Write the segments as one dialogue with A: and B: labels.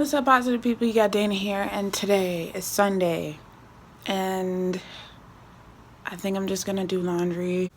A: What's up, positive people? You got Dana here, and today is Sunday, and I think I'm just gonna do laundry.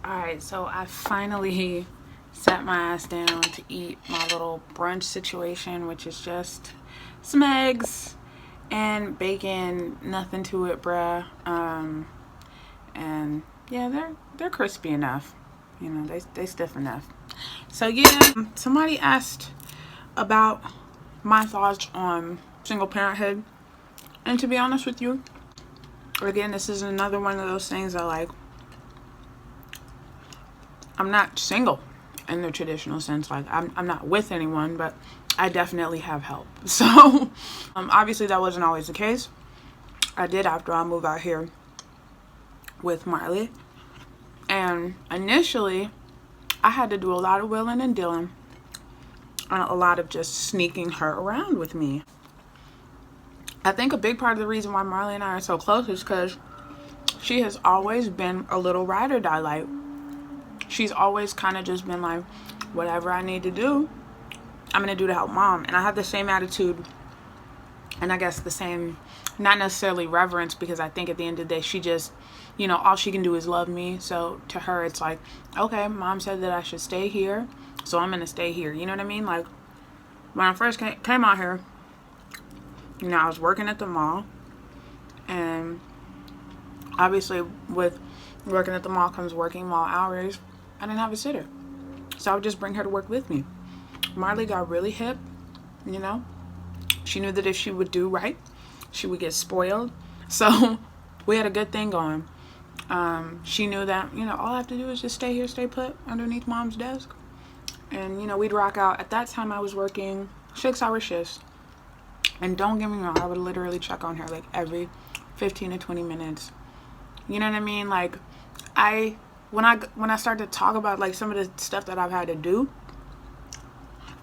A: Alright, so I finally sat my ass down to eat my little brunch situation, which is just some eggs and bacon, nothing to it, bruh. And yeah, they're crispy enough, you know, they stiff enough. So yeah, somebody asked about my thoughts on single parenthood, and to be honest with you, again, this is another one of those things that, like, I'm not single in the traditional sense. Like, I'm not with anyone, but I definitely have help. So obviously that wasn't always the case. I did after I moved out here with Marley, and initially I had to do a lot of wheeling and dealing and a lot of just sneaking her around with me. I think a big part of the reason why Marley and I are so close is because she has always been a little ride or die. Like, she's always kind of just been like, whatever I need to do, I'm gonna do to help mom. And I have the same attitude, and I guess the same, not necessarily reverence, because I think at the end of the day, she just, you know, all she can do is love me. So to her, it's like, okay, mom said that I should stay here, so I'm gonna stay here. You know what I mean? Like, when I first came out here, you know, I was working at the mall, and obviously with working at the mall comes working mall hours. I didn't have a sitter, so I would just bring her to work with me. Marley got really hip, you know. She knew that if she would do right, she would get spoiled. So we had a good thing going. She knew that, you know, all I have to do is just stay here, stay put underneath mom's desk. And, you know, we'd rock out. At that time, I was working 6-hour shifts. And don't get me wrong, I would literally check on her like every 15 to 20 minutes. You know what I mean? Like, when I started to talk about, like, some of the stuff that I've had to do,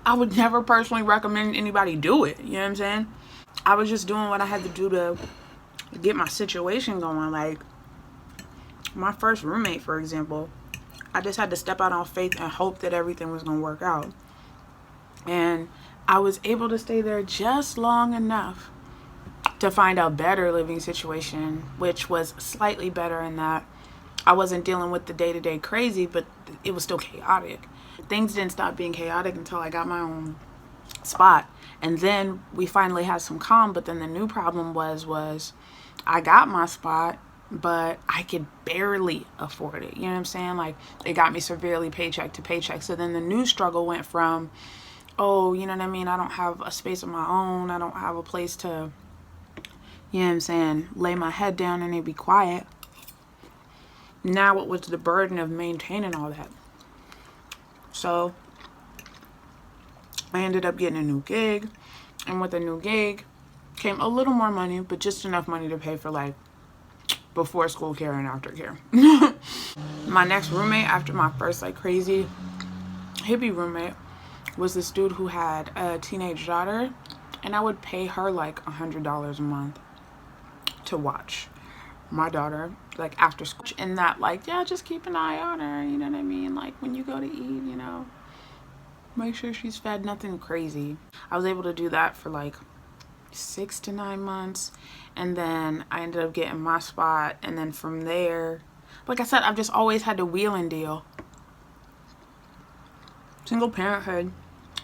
A: I would never personally recommend anybody do it. You know what I'm saying? I was just doing what I had to do to get my situation going. Like, my first roommate, for example, I just had to step out on faith and hope that everything was going to work out. And I was able to stay there just long enough to find a better living situation, which was slightly better in that I wasn't dealing with the day-to-day crazy, but it was still chaotic. Things didn't stop being chaotic until I got my own spot. And then we finally had some calm, but then the new problem was I got my spot, but I could barely afford it. You know what I'm saying? Like, it got me severely paycheck to paycheck. So then the new struggle went from, oh, you know what I mean, I don't have a space of my own. I don't have a place to, you know what I'm saying, lay my head down and be quiet. Now it was the burden of maintaining all that. So I ended up getting a new gig, and with a new gig came a little more money, but just enough money to pay for, like, before school care and after care. My next roommate, after my first, like, crazy hippie roommate, was this dude who had a teenage daughter, and I would pay her like $100 a month to watch my daughter, like after school. And that, like, yeah, just keep an eye on her, you know what I mean? Like when you go to eat, you know, make sure she's fed, nothing crazy. I was able to do that for like 6 to 9 months, and then I ended up getting my spot. And then from there, like I said, I've just always had to wheel and deal. Single parenthood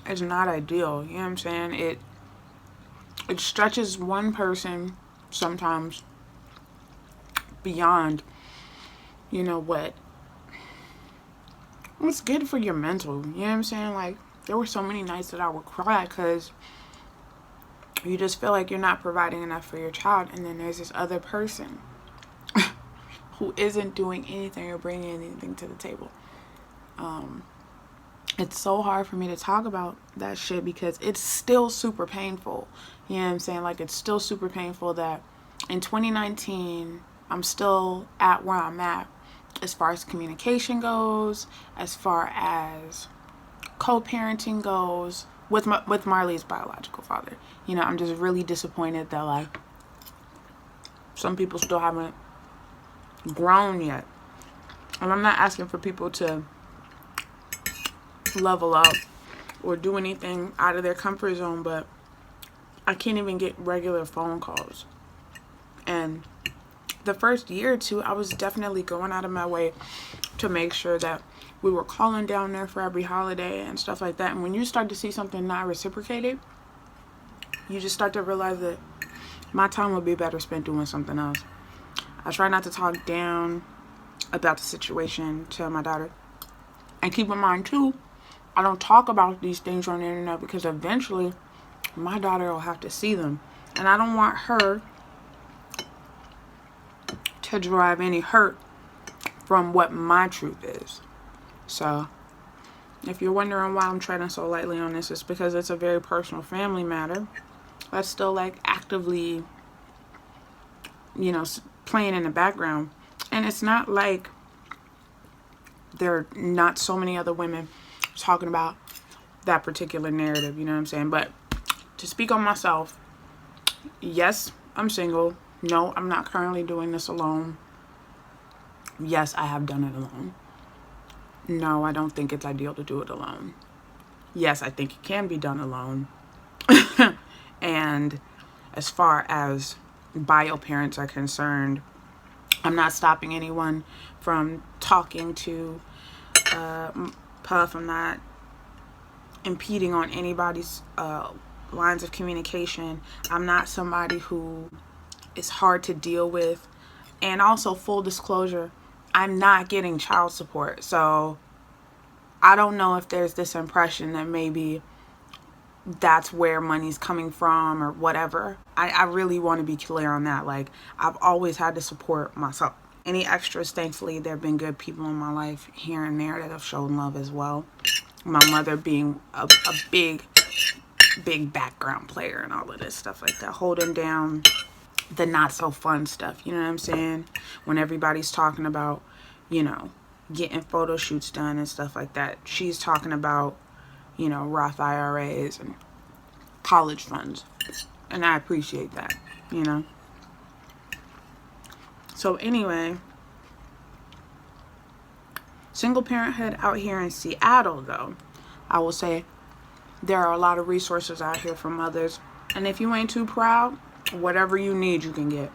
A: is not ideal, you know what I'm saying? It stretches one person sometimes beyond, you know, what's good for your mental, you know what I'm saying? Like, there were so many nights that I would cry because you just feel like you're not providing enough for your child, and then there's this other person who isn't doing anything or bringing anything to the table. It's so hard for me to talk about that shit because it's still super painful. You know what I'm saying? Like, it's still super painful that in 2019, I'm still at where I'm at as far as communication goes, as far as co-parenting goes with Marley's biological father. You know, I'm just really disappointed that, like, some people still haven't grown yet. And I'm not asking for people to level up or do anything out of their comfort zone, but I can't even get regular phone calls. And the first year or two, I was definitely going out of my way to make sure that we were calling down there for every holiday and stuff like that. And when you start to see something not reciprocated, you just start to realize that my time would be better spent doing something else. I try not to talk down about the situation to my daughter. And keep in mind too, I don't talk about these things on the internet because eventually my daughter will have to see them. And I don't want her to derive any hurt from what my truth is. So if you're wondering why I'm treading so lightly on this, it's because it's a very personal family matter that's still like actively, you know, playing in the background. And it's not like there are not so many other women talking about that particular narrative, you know what I'm saying? But to speak on myself, yes, I'm single. No, I'm not currently doing this alone. Yes, I have done it alone. No, I don't think it's ideal to do it alone. Yes, I think it can be done alone. And as far as bio parents are concerned, I'm not stopping anyone from talking to Puff. I'm not impeding on anybody's lines of communication. I'm not somebody who is hard to deal with. And also, full disclosure, I'm not getting child support. So I don't know if there's this impression that maybe that's where money's coming from or whatever. I really want to be clear on that. Like, I've always had to support myself. Any extras, thankfully, there have been good people in my life here and there that have shown love as well. My mother being a big background player and all of this stuff like that, holding down the not so fun stuff, you know what I'm saying? When everybody's talking about, you know, getting photo shoots done and stuff like that, she's talking about, you know, Roth IRAs and college funds. And I appreciate that, you know. So anyway, single parenthood out here in Seattle, though, I will say there are a lot of resources out here for mothers. And if you ain't too proud, whatever you need, you can get.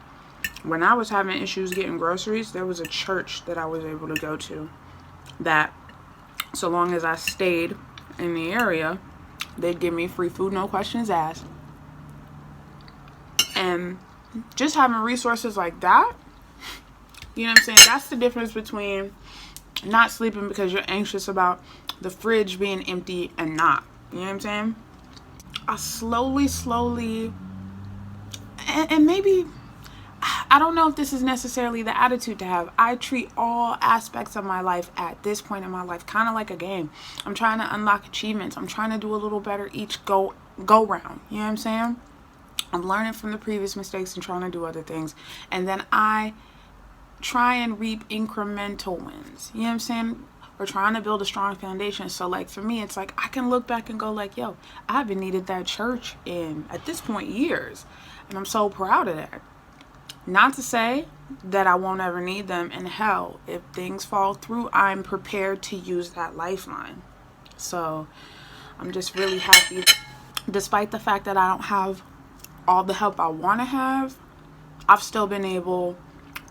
A: When I was having issues getting groceries, there was a church that I was able to go to that, so long as I stayed in the area, they'd give me free food, no questions asked. And just having resources like that, you know what I'm saying? That's the difference between not sleeping because you're anxious about the fridge being empty and not. You know what I'm saying? I slowly, and maybe, I don't know if this is necessarily the attitude to have. I treat all aspects of my life at this point in my life kind of like a game. I'm trying to unlock achievements. I'm trying to do a little better each go round. You know what I'm saying? I'm learning from the previous mistakes and trying to do other things. And then I try and reap incremental wins. You know what I'm saying? We're trying to build a strong foundation. So like for me, it's like I can look back and go like, yo, I haven't needed that church in, at this point, years. And I'm so proud of that. Not to say that I won't ever need them. And hell, if things fall through, I'm prepared to use that lifeline. So I'm just really happy. Despite the fact that I don't have all the help I want to have, I've still been able,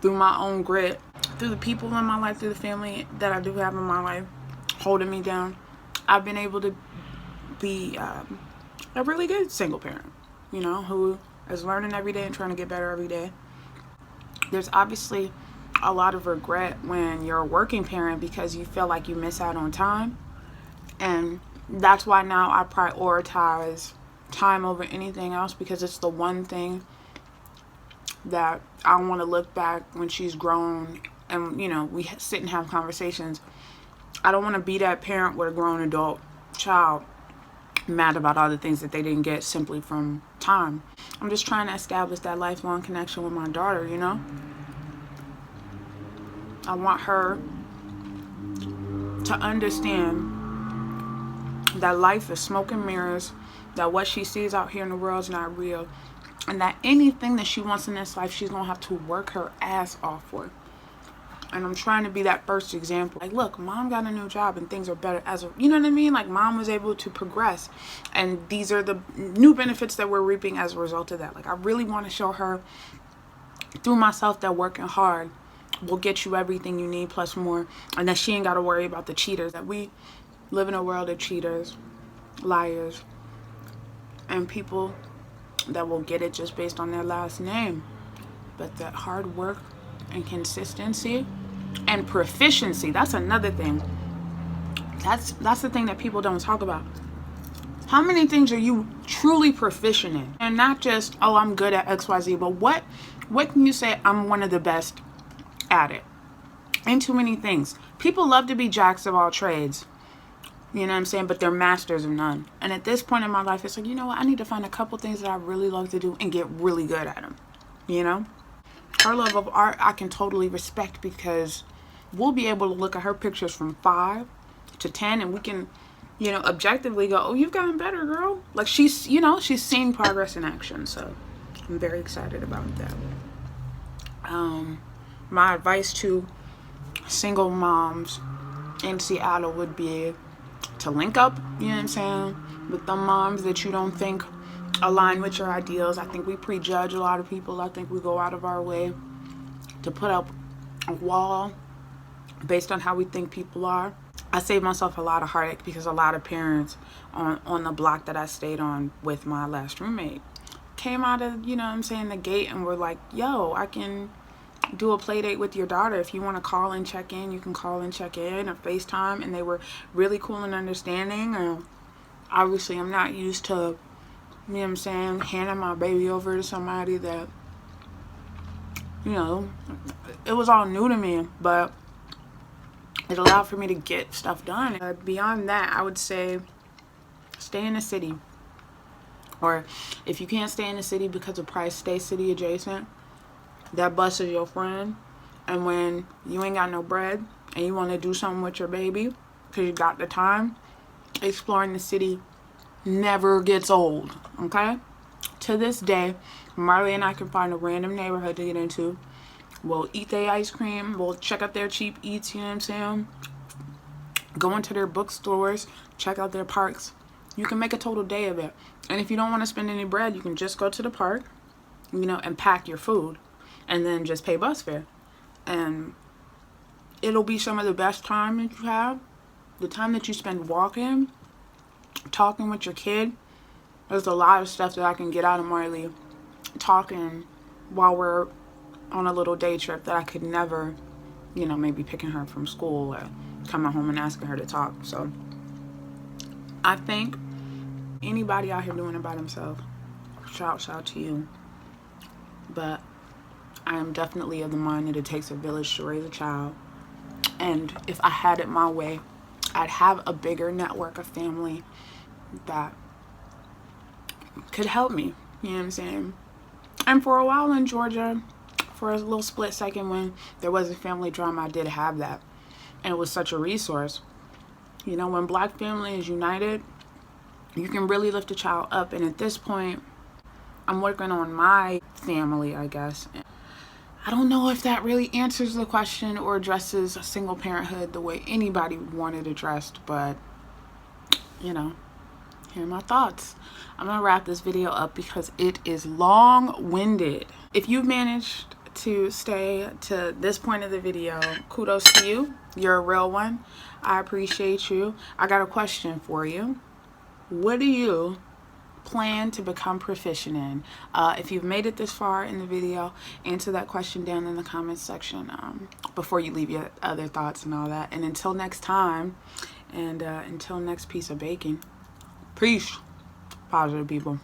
A: through my own grit, through the people in my life, through the family that I do have in my life holding me down, I've been able to be a really good single parent, you know, who is learning every day and trying to get better every day. There's obviously a lot of regret when you're a working parent because you feel like you miss out on time. And that's why now I prioritize time over anything else, because it's the one thing that I want to look back when she's grown and, you know, we sit and have conversations. I don't want to be that parent with a grown adult child mad about all the things that they didn't get simply from time. I'm just trying to establish that lifelong connection with my daughter, you know? I want her to understand that life is smoke and mirrors, that what she sees out here in the world is not real, and that anything that she wants in this life, she's going to have to work her ass off for. And I'm trying to be that first example. Like, look, mom got a new job and things are better as a, you know what I mean? Like, mom was able to progress. And these are the new benefits that we're reaping as a result of that. Like, I really want to show her through myself that working hard will get you everything you need plus more. And that she ain't got to worry about the cheaters. That we live in a world of cheaters, liars, and people that will get it just based on their last name. But that hard work and consistency and proficiency, that's another thing. That's the thing that people don't talk about. How many things are you truly proficient in? And not just, oh, I'm good at XYZ, but what can you say I'm one of the best at it? Ain't too many things. People love to be jacks of all trades. You know what I'm saying? But they're masters of none. And at this point in my life, it's like, you know what? I need to find a couple things that I really love to do and get really good at them. You know? Her love of art, I can totally respect, because we'll be able to look at her pictures from 5 to 10 and we can, you know, objectively go, oh, you've gotten better, girl. Like, she's, you know, she's seeing progress in action. So I'm very excited about that. My advice to single moms in Seattle would be to link up, you know what I'm saying, with the moms that you don't think align with your ideals. I think we prejudge a lot of people. I think we go out of our way to put up a wall based on how we think people are. I saved myself a lot of heartache because a lot of parents on the block that I stayed on with my last roommate came out of, you know what I'm saying, the gate and were like, yo, I can do a play date with your daughter. If you want to call and check in, you can call and check in, or FaceTime. And they were really cool and understanding. Obviously, I'm not used to, you know what I'm saying, handing my baby over to somebody that, you know, it was all new to me, but it allowed for me to get stuff done. Beyond that, I would say stay in the city. Or if you can't stay in the city because of price, stay city adjacent. That bus is your friend. And when you ain't got no bread and you want to do something with your baby because you got the time, exploring the city never gets old, okay? To this day, Marley and I can find a random neighborhood to get into. We'll eat their ice cream. We'll check out their cheap eats, you know what I'm saying? Go into their bookstores, check out their parks. You can make a total day of it. And if you don't want to spend any bread, you can just go to the park, you know, and pack your food. And then just pay bus fare. And it'll be some of the best time that you have. The time that you spend walking, talking with your kid. There's a lot of stuff that I can get out of Marley talking while we're on a little day trip that I could never, you know, maybe picking her from school or coming home and asking her to talk. So I think anybody out here doing it by themselves, shouts out to you. But I am definitely of the mind that it takes a village to raise a child. And if I had it my way, I'd have a bigger network of family that could help me. You know what I'm saying? And for a while in Georgia, for a little split second when there was a family drama, I did have that. And it was such a resource. You know, when Black family is united, you can really lift a child up. And at this point, I'm working on my family, I guess. I don't know if that really answers the question or addresses single parenthood the way anybody would want it addressed, but, you know, here are my thoughts. I'm going to wrap this video up because it is long-winded. If you've managed to stay to this point of the video, kudos to you. You're a real one. I appreciate you. I got a question for you. What do you plan to become proficient in? If you've made it this far in the video, answer that question down in the comments section before you leave your other thoughts and all that. And until next time, and until next piece of baking, peace, positive people.